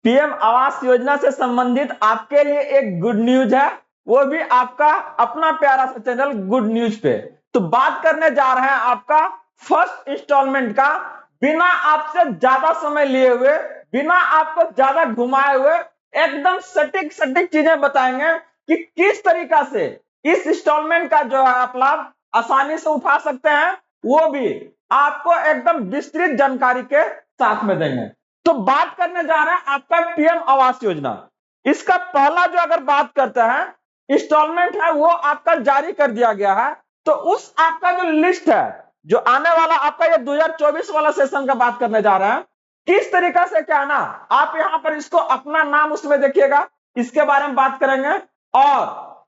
PM Awas Yojana से संबंधित आपके लिए एक गुड न्यूज है, वो भी आपका अपना प्यारा सा चैनल गुड न्यूज पे। तो बात करने जा रहे हैं आपका फर्स्ट इंस्टॉलमेंट का, बिना आपसे ज्यादा समय लिए हुए, बिना आपको ज्यादा घुमाए हुए, एकदम सटीक सटीक चीजें बताएंगे कि किस तरीका से इस इंस्टॉलमेंट का जो है आप लाभ आसानी से उठा सकते हैं, वो भी आपको एकदम विस्तृत जानकारी के साथ में देंगे। तो बात करने जा रहे हैं आपका पीएम आवास योजना। इसका पहला जो अगर बात करते हैं इंस्टॉलमेंट है, वो आपका जारी कर दिया गया है। तो उस आपका जो लिस्ट है, जो आने वाला आपका ये 2024 वाला सेशन का बात करने जा रहे हैं, किस तरीका से क्या ना आप यहां पर इसको अपना नाम उसमें देखिएगा, इसके बारे में बात करेंगे। और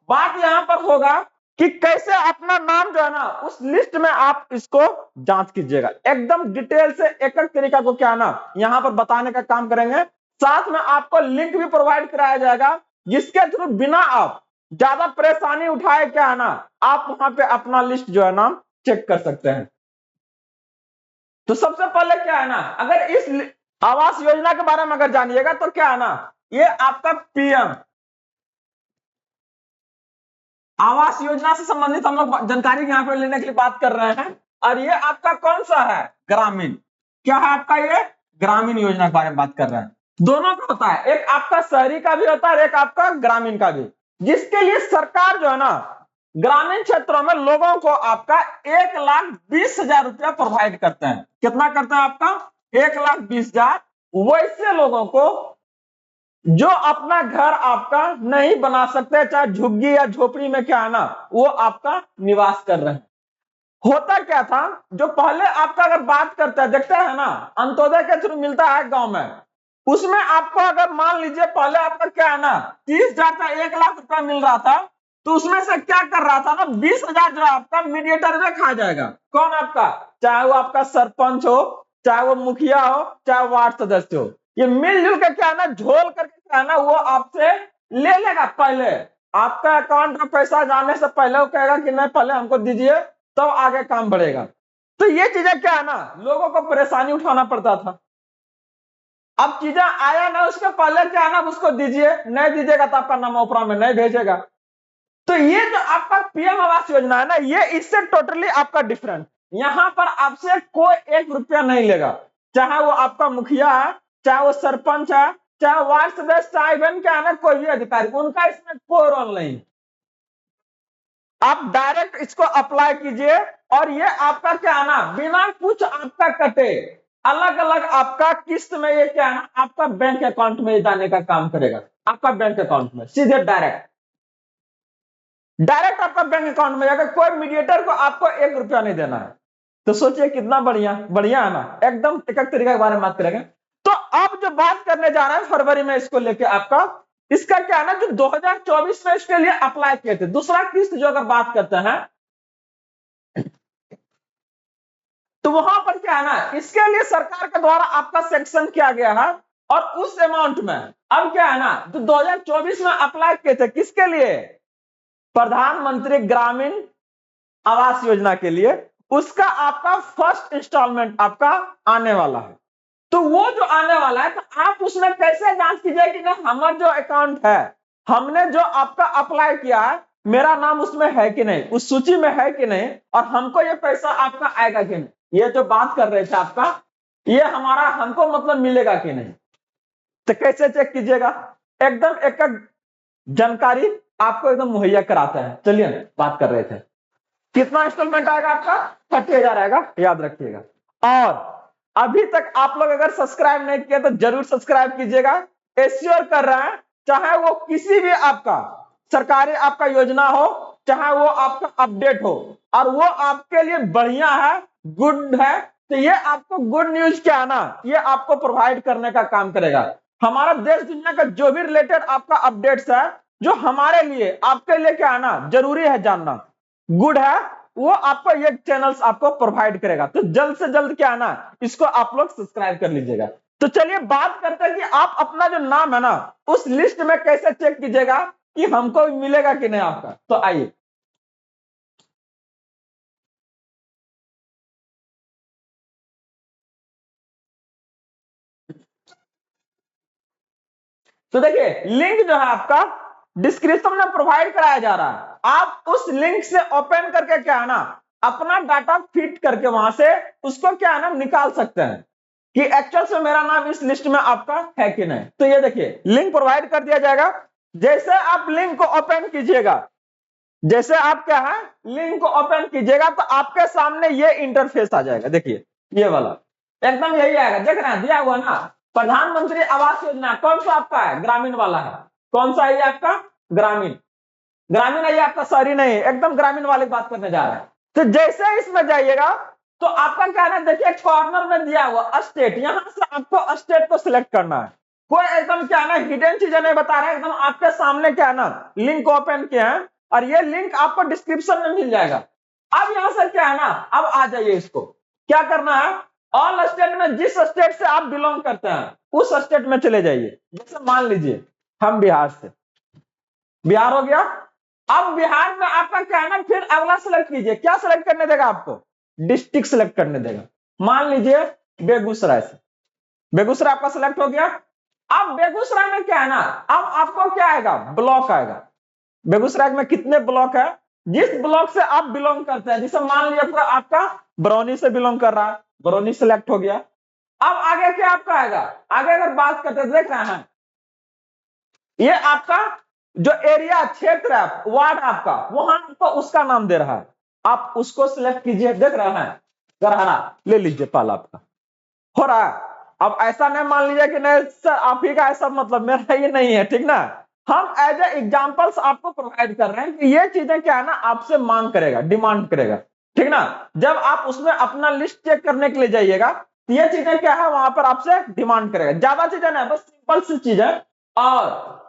बात यहां पर होगा कि कैसे अपना नाम जो है ना उस लिस्ट में आप इसको जांच कीजिएगा, एकदम डिटेल से एक एक तरीका को क्या ना यहां पर बताने का काम करेंगे। साथ में आपको लिंक भी प्रोवाइड कराया जाएगा, जिसके थ्रू बिना आप ज्यादा परेशानी उठाए क्या है ना आप वहां पे अपना लिस्ट जो है ना चेक कर सकते हैं। तो सबसे पहले क्या है ना, अगर इस आवास योजना के बारे में अगर जानिएगा तो क्या है ना, ये आपका पीएम आवास योजना से संबंधित हम लोग जानकारी यहाँ पे लेने के लिए बात कर रहे हैं। और ये आपका कौन सा है, ग्रामीण, क्या है आपका ये ग्रामीण योजना के बारे में बात कर रहे हैं। दोनों का होता है, एक आपका शहरी का भी होता है और एक आपका ग्रामीण का भी, जिसके लिए सरकार जो है ना ग्रामीण क्षेत्रों में लोगों को आपका 1,20,000 रुपया प्रोवाइड करते हैं। कितना करते हैं आपका 1,20,000, वैसे लोगों को जो अपना घर आपका नहीं बना सकते, चाहे झुग्गी या झोपड़ी में क्या है ना वो आपका निवास कर रहे हैं। होता क्या था, जो पहले आपका अगर बात करते हैं देखते हैं ना अंत्योदय के थ्रू मिलता है गांव में, उसमें आपको अगर मान लीजिए पहले आपका क्या है ना 30,000 का 1,00,000 रुपया मिल रहा था, तो उसमें से क्या कर रहा था ना 20,000 जो है आपका मीडिएटर में खा जाएगा। कौन आपका, चाहे वो आपका सरपंच हो, चाहे वो मुखिया हो, चाहे वार्ड सदस्य हो, ये मिलजुल के क्या है ना झोल करके क्या है ना वो आपसे ले लेगा। पहले आपका अकाउंट में पैसा जाने से पहले वो कहेगा कि नहीं पहले हमको दीजिए तो आगे काम बढ़ेगा। तो ये चीजें क्या है ना लोगों को परेशानी उठाना पड़ता था। अब चीजें आया ना उसके पहले क्या है ना उसको दीजिए, नहीं दीजिएगा तो आपका नाम ओपरा में नहीं भेजेगा। तो ये जो आपका पीएम आवास योजना है ना, ये इससे टोटली आपका डिफरेंट। यहां पर आपसे कोई 1 रुपया नहीं लेगा, चाहे वो आपका मुखिया है, चाहे वो सरपंच है, चाहे वार्ड सदस्य, चाहे इवन क्या है ना कोई भी अधिकारी, उनका इसमें कोई रोल नहीं। आप डायरेक्ट इसको अप्लाई कीजिए और ये आपका क्या है ना बिना कुछ आपका कटे अलग अलग आपका किस्त में ये क्या है ना आपका बैंक अकाउंट में जाने का काम करेगा। आपका बैंक अकाउंट में सीधे डायरेक्ट डायरेक्ट आपका बैंक अकाउंट में जाएगा, कोई मीडिएटर को आपको 1 रुपया नहीं देना है। तो सोचिए कितना बढ़िया बढ़िया है ना, एकदम एक एक तरीके के बारे में बात करेंगे। तो अब जो बात करने जा रहे हैं फरवरी में इसको लेके आपका, इसका क्या है ना जो 2024 में इसके लिए अप्लाई किए थे दूसरा किस्त जो अगर बात करते हैं, तो वहां पर क्या है ना इसके लिए सरकार के द्वारा आपका सेक्शन किया गया है। और उस अमाउंट में अब क्या है ना जो 2024 में अप्लाई किए थे किसके लिए, प्रधानमंत्री ग्रामीण आवास योजना के लिए, उसका आपका फर्स्ट इंस्टॉलमेंट आपका आने वाला है। तो वो जो आने वाला है तो आप उसमें कैसे जांच कीजिए कि ना हमारा जो अकाउंट है, हमने जो आपका अप्लाई किया है, मेरा नाम उसमें है कि नहीं, उस सूची में है कि नहीं, और हमको ये पैसा आपका आएगा कि नहीं। ये जो बात कर रहे थे आपका, ये हमारा हमको मतलब मिलेगा कि नहीं। तो कैसे चेक कीजिएगा, एकदम एक एक जानकारी आपको एकदम मुहैया कराता है। चलिए बात कर रहे थे, कितना इंस्टॉलमेंट आएगा आपका 30,000 आएगा, याद रखिएगा। और अभी तक आप लोग अगर सब्सक्राइब नहीं किए तो जरूर सब्सक्राइब कीजिएगा। एश्योर कर रहे हैं चाहे वो किसी भी आपका सरकारी आपका योजना हो, चाहे वो आपका अपडेट हो, और वो आपके लिए बढ़िया है, गुड है, तो ये आपको गुड न्यूज क्या है ना ये आपको प्रोवाइड करने का काम करेगा। हमारा देश दुनिया का जो भी रिलेटेड आपका अपडेट्स है, जो हमारे लिए आपके लिए क्या है ना जरूरी है जानना, गुड है, वो आपको ये चैनल्स आपको प्रोवाइड करेगा। तो जल्द से जल्द क्या है ना इसको आप लोग सब्सक्राइब कर लीजिएगा। तो चलिए बात करते हैं कि आप अपना जो नाम है ना उस लिस्ट में कैसे चेक कीजिएगा कि हमको मिलेगा कि नहीं आपका। तो आइए, तो देखिए लिंक जो है आपका डिस्क्रिप्शन में प्रोवाइड कराया जा रहा है, आप उस लिंक से ओपन करके क्या है ना अपना डाटा फिट करके वहां से उसको क्या है ना निकाल सकते हैं कि एक्चुअल से मेरा नाम इस लिस्ट में आपका है कि नहीं। तो ये देखिए लिंक प्रोवाइड कर दिया जाएगा, जैसे आप लिंक को ओपन कीजिएगा, जैसे आप क्या है लिंक को ओपन कीजिएगा तो आपके सामने ये इंटरफेस आ जाएगा। देखिए ये वाला एकदम यही आएगा, देख रहे हैं दिया हुआ ना प्रधानमंत्री आवास योजना, कौन सा आपका है ग्रामीण वाला है, कौन सा है आपका ग्रामीण, ग्रामीण है आपका शहरी नहीं, एकदम ग्रामीण वाले की बात करने जा रहे हैं। तो जैसे इसमें जाइएगा तो आपका क्या है ना देखिए कॉर्नर में दिया हुआ स्टेट, यहां से आपको स्टेट को सिलेक्ट करना है, कोई एकदम क्या है ना हिडन चीजें नहीं बता रहा है, एकदम आपके सामने क्या है ना लिंक ओपन किया है और ये लिंक आपको डिस्क्रिप्शन में मिल जाएगा। अब यहां से क्या है ना अब आ जाइए, इसको क्या करना है ऑल स्टेट में जिस स्टेट से आप बिलोंग करते हैं उस स्टेट में चले जाइए। जैसे मान लीजिए हम बिहार से, बिहार हो गया, अब बिहार में आपका क्या है ना फिर अगला सेलेक्ट कीजिए, क्या सेलेक्ट करने देगा आपको डिस्ट्रिक्ट सेलेक्ट करने देगा, मान लीजिए बेगूसराय से, बेगूसराय आपका सेलेक्ट हो गया। अब बेगूसराय में क्या है ना अब आपको क्या आएगा ब्लॉक आएगा, बेगूसराय में कितने ब्लॉक है, जिस ब्लॉक से आप बिलोंग करते हैं, जैसे मान लिया आपका बरौनी से बिलोंग कर रहा है, बरौनी सेलेक्ट हो गया। अब आगे क्या आपका आएगा, आगे अगर बात करते देख रहे हैं ये आपका जो एरिया क्षेत्र है वार्ड आपका वहां आपको उसका नाम दे रहा है, आप उसको सिलेक्ट कीजिए, देख रहे हैं गरहरा ले लीजिए पाल आपका हो रहा है। अब ऐसा नहीं मान लीजिए कि नहीं सर आप ही का ऐसा मतलब मेरा ये नहीं है, ठीक ना, हम एज ए एग्जांपल्स आपको प्रोवाइड कर रहे हैं कि ये चीजें क्या है ना आपसे मांग करेगा, डिमांड करेगा, ठीक ना। जब आप उसमें अपना लिस्ट चेक करने के लिए जाइएगा तो ये चीजें क्या है वहां पर आपसे डिमांड करेगा, ज्यादा चीजें नहीं बस सिंपल सी चीज है। और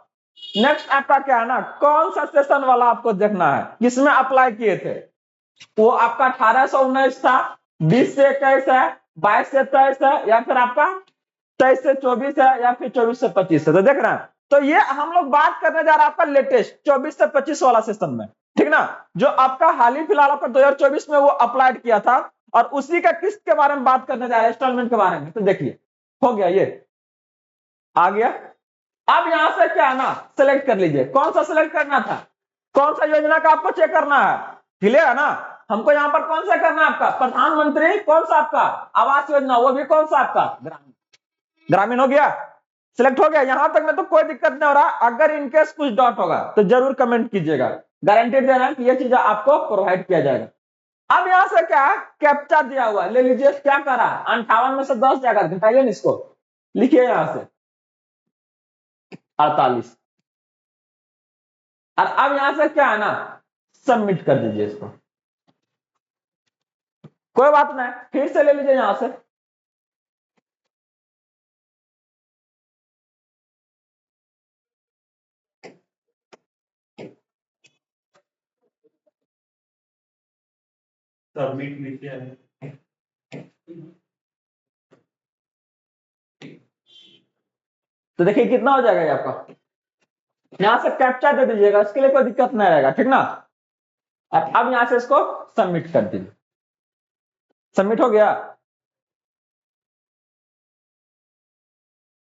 नेक्स्ट आपका क्या है ना कौन सा सेशन वाला आपको देखना है, किसमें अप्लाई किए थे, वो आपका 1819 था, 20 से 21 है, 22 से 23 है, या फिर आपका 23 से 24 है, या फिर 24 से 25 है। तो देख रहे हैं तो ये हम लोग बात करने जा रहे हैं आपका लेटेस्ट 24 से 25 वाला सेशन में, ठीक ना, जो आपका हाल ही फिलहाल आपका 2024 में वो अप्लाइड किया था और उसी का किस्त के बारे में बात करने जा रहे हैं, इंस्टॉलमेंट के बारे में। तो देखिए हो गया, ये आ गया। अब यहां से क्या है ना सिलेक्ट कर लीजिए, कौन सा सिलेक्ट करना था, कौन सा योजना का आपको चेक करना है, क्लियर है ना, हमको यहाँ पर कौन सा करना है आपका प्रधानमंत्री कौन सा आपका आवास योजना, वो भी कौन सा आपका ग्रामीण, ग्रामीण हो गया, सिलेक्ट हो गया। यहां तक में तो कोई दिक्कत नहीं हो रहा, अगर इनकेस कुछ डॉट होगा तो जरूर कमेंट कीजिएगा, गारंटेड दे रहे हैं कि ये चीजें आपको प्रोवाइड किया जाएगा। अब यहां से क्या है कैप्चा दिया हुआ ले लीजिए, क्या करा 58 में से 10 जाएगा, घटाइए इसको, लिखिए यहां से 48, और अब यहां से क्या है ना सबमिट कर दीजिए इसको, कोई बात नहीं फिर से ले लीजिए यहां से, सबमिट लीजिए, तो देखिए कितना हो जाएगा ये आपका, यहां से कैप्चा दे दीजिएगा, इसके लिए कोई दिक्कत नहीं रहेगा, ठीक ना। अब यहां से इसको सबमिट कर दीजिए, सबमिट हो गया,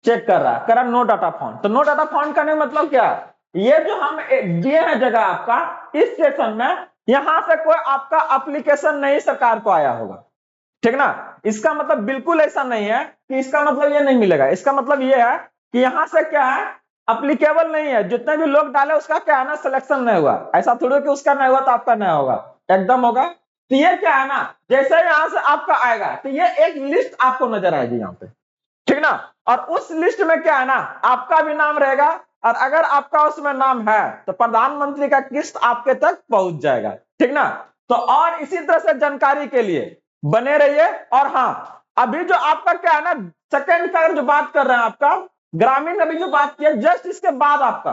चेक कर रहा है करा नो डाटा फाउंड, तो नो डाटा फाउंड करने का मतलब क्या, ये जो हम दिए हैं जगह आपका इस सेशन में यहां से कोई आपका एप्लीकेशन नहीं सरकार को आया होगा, ठीक ना। इसका मतलब बिल्कुल ऐसा नहीं है कि इसका मतलब ये नहीं मिलेगा, इसका मतलब ये है कि यहां से क्या है अप्लीकेबल नहीं है, जितने भी लोग डाले उसका क्या है ना सिलेक्शन नहीं हुआ, ऐसा थोड़ी कि उसका नहीं हुआ तो आपका नहीं होगा, एकदम होगा। तो ये क्या है ना जैसे यहां से आपका आएगा तो ये एक लिस्ट आपको नजर आएगी यहाँ पे, ठीक ना, और उस लिस्ट में क्या है ना आपका भी नाम रहेगा, और अगर आपका उसमें नाम है तो प्रधानमंत्री का किस्त आपके तक पहुंच जाएगा, ठीक ना। तो और इसी तरह से जानकारी के लिए बने रहिए। और हाँ अभी जो आपका क्या है ना सेकंड का जो बात कर रहे हैं आपका ग्रामीण, अभी जो बात किया जस्ट इसके बाद आपका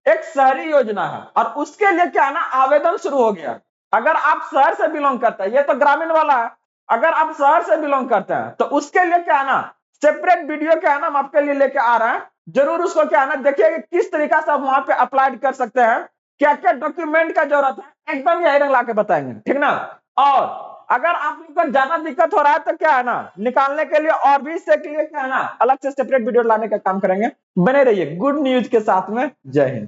एक शहरी योजना है और उसके लिए क्या है ना आवेदन शुरू हो गया। अगर आप शहर से बिलोंग करते हैं, ये तो ग्रामीण वाला है, अगर आप शहर से बिलोंग करते हैं तो उसके लिए क्या है ना सेपरेट वीडियो क्या है ना हम आपके लिए लेके आ रहे हैं, जरूर उसको क्या है ना देखिए कि किस तरीका से आप वहां पे अप्लाई कर सकते हैं, क्या क्या डॉक्यूमेंट का जरूरत है, एकदम यही रंग ला के बताएंगे, ठीक ना। और अगर आप लोग को ज्यादा दिक्कत हो रहा है तो क्या है ना, निकालने के लिए और भी इससे के लिए क्या है ना, अलग से सेपरेट वीडियो लाने का काम करेंगे। बने रहिए गुड न्यूज के साथ में। जय हिंद।